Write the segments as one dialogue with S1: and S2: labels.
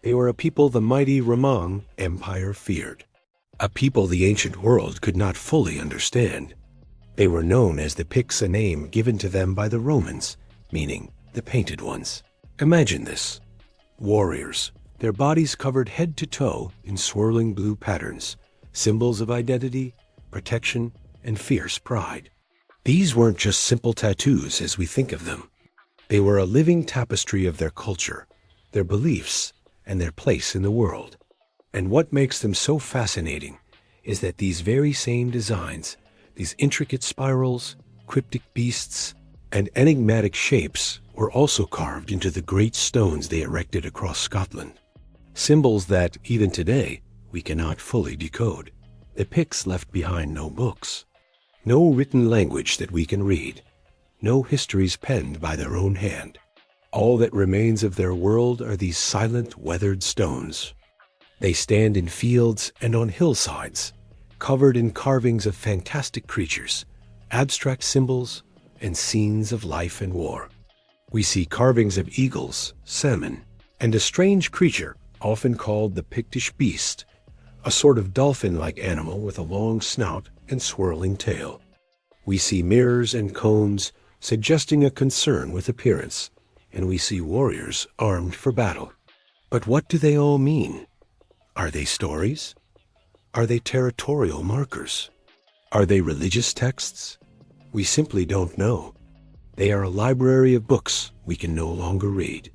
S1: They were a people the mighty Roman Empire feared, a people the ancient world could not fully understand. They were known as the Picts, a name given to them by the Romans, meaning the painted ones. Imagine this. Warriors, their bodies covered head to toe in swirling blue patterns, symbols of identity, protection, and fierce pride. These weren't just simple tattoos as we think of them. They were a living tapestry of their culture, their beliefs, and their place in the world. And what makes them so fascinating is that these very same designs, these intricate spirals, cryptic beasts, and enigmatic shapes were also carved into the great stones they erected across Scotland. Symbols that, even today, we cannot fully decode. The Picts left behind no books, no written language that we can read, no histories penned by their own hand. All that remains of their world are these silent, weathered stones. They stand in fields and on hillsides, covered in carvings of fantastic creatures, abstract symbols, and scenes of life and war. We see carvings of eagles, salmon, and a strange creature often called the Pictish beast, a sort of dolphin-like animal with a long snout and swirling tail. We see mirrors and cones suggesting a concern with appearance, and we see warriors armed for battle. But what do they all mean? Are they stories? Are they territorial markers? Are they religious texts? We simply don't know. They are a library of books we can no longer read.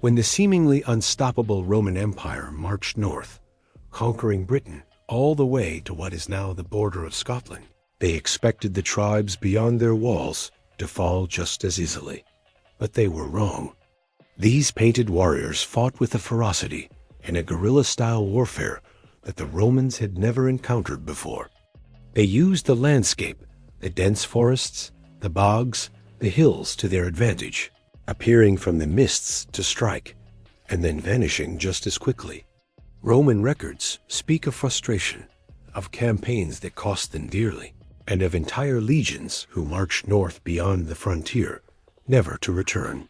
S1: When the seemingly unstoppable Roman Empire marched north, conquering Britain all the way to what is now the border of Scotland, they expected the tribes beyond their walls to fall just as easily. But they were wrong. These painted warriors fought with a ferocity and a guerrilla-style warfare that the Romans had never encountered before. They used the landscape, the dense forests, the bogs, the hills to their advantage, appearing from the mists to strike, and then vanishing just as quickly. Roman records speak of frustration, of campaigns that cost them dearly, and of entire legions who marched north beyond the frontier, never to return.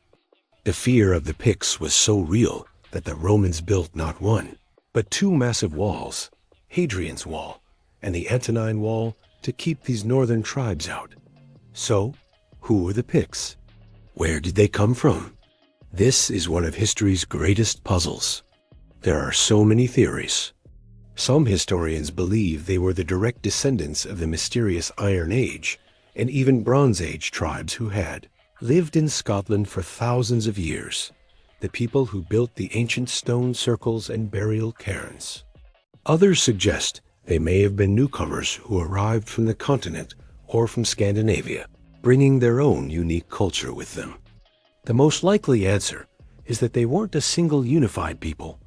S1: The fear of the Picts was so real that the Romans built not one, but two massive walls, Hadrian's Wall and the Antonine Wall, to keep these northern tribes out. So, who were the Picts? Where did they come from? This is one of history's greatest puzzles. There are so many theories. Some historians believe they were the direct descendants of the mysterious Iron Age and even Bronze Age tribes who had lived in Scotland for thousands of years, the people who built the ancient stone circles and burial cairns. Others suggest they may have been newcomers who arrived from the continent or from Scandinavia, bringing their own unique culture with them. The most likely answer is that they weren't a single unified people,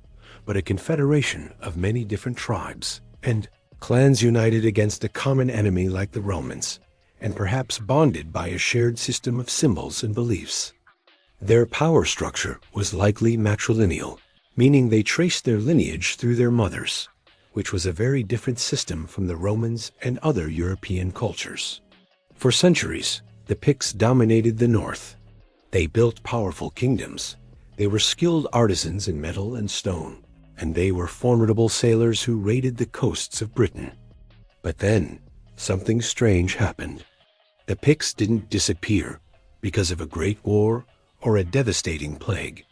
S1: but a confederation of many different tribes and clans united against a common enemy like the Romans, and perhaps bonded by a shared system of symbols and beliefs. Their power structure was likely matrilineal, meaning they traced their lineage through their mothers, which was a very different system from the Romans and other European cultures. For centuries, the Picts dominated the north. They built powerful kingdoms. They were skilled artisans in metal and stone, and they were formidable sailors who raided the coasts of Britain. But then, something strange happened. The Picts didn't disappear because of a great war or a devastating plague.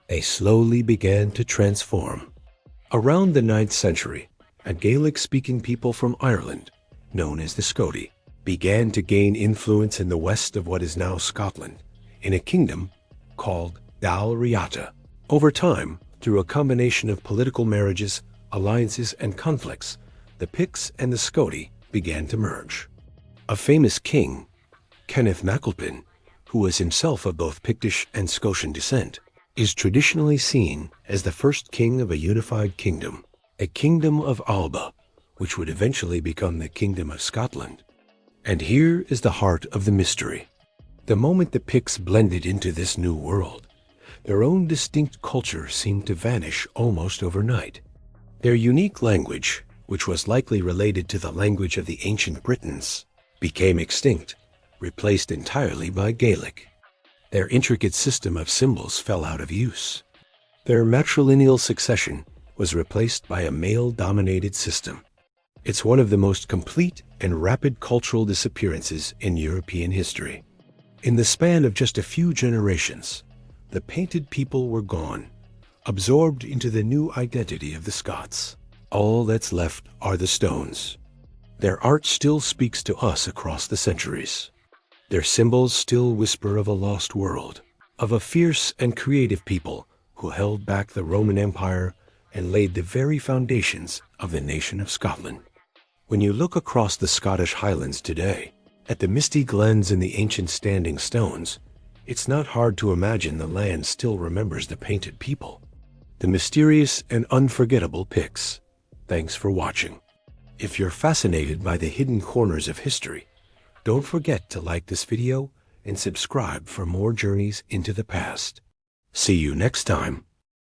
S1: They slowly began to transform. Around the 9th century, a Gaelic-speaking people from Ireland, known as the Scoti, began to gain influence in the west of what is now Scotland, in a kingdom called Dal Riata. Over time, through a combination of political marriages, alliances, and conflicts, the Picts and the Scoti began to merge. A famous king, Kenneth MacAlpin, who was himself of both Pictish and Scotian descent, is traditionally seen as the first king of a unified kingdom, a kingdom of Alba, which would eventually become the Kingdom of Scotland. And here is the heart of the mystery. The moment the Picts blended into this new world, their own distinct culture seemed to vanish almost overnight. Their unique language, which was likely related to the language of the ancient Britons, became extinct, replaced entirely by Gaelic. Their intricate system of symbols fell out of use. Their matrilineal succession was replaced by a male-dominated system. It's one of the most complete and rapid cultural disappearances in European history. In the span of just a few generations, the painted people were gone, absorbed into the new identity of the Scots. All that's left are the stones. Their art still speaks to us across the centuries. Their symbols still whisper of a lost world, of a fierce and creative people who held back the Roman Empire and laid the very foundations of the nation of Scotland. When you look across the Scottish Highlands today, at the misty glens and the ancient standing stones, it's not hard to imagine the land still remembers the painted people, the mysterious and unforgettable Picts. Thanks for watching. If you're fascinated by the hidden corners of history, don't forget to like this video and subscribe for more journeys into the past. See you next time.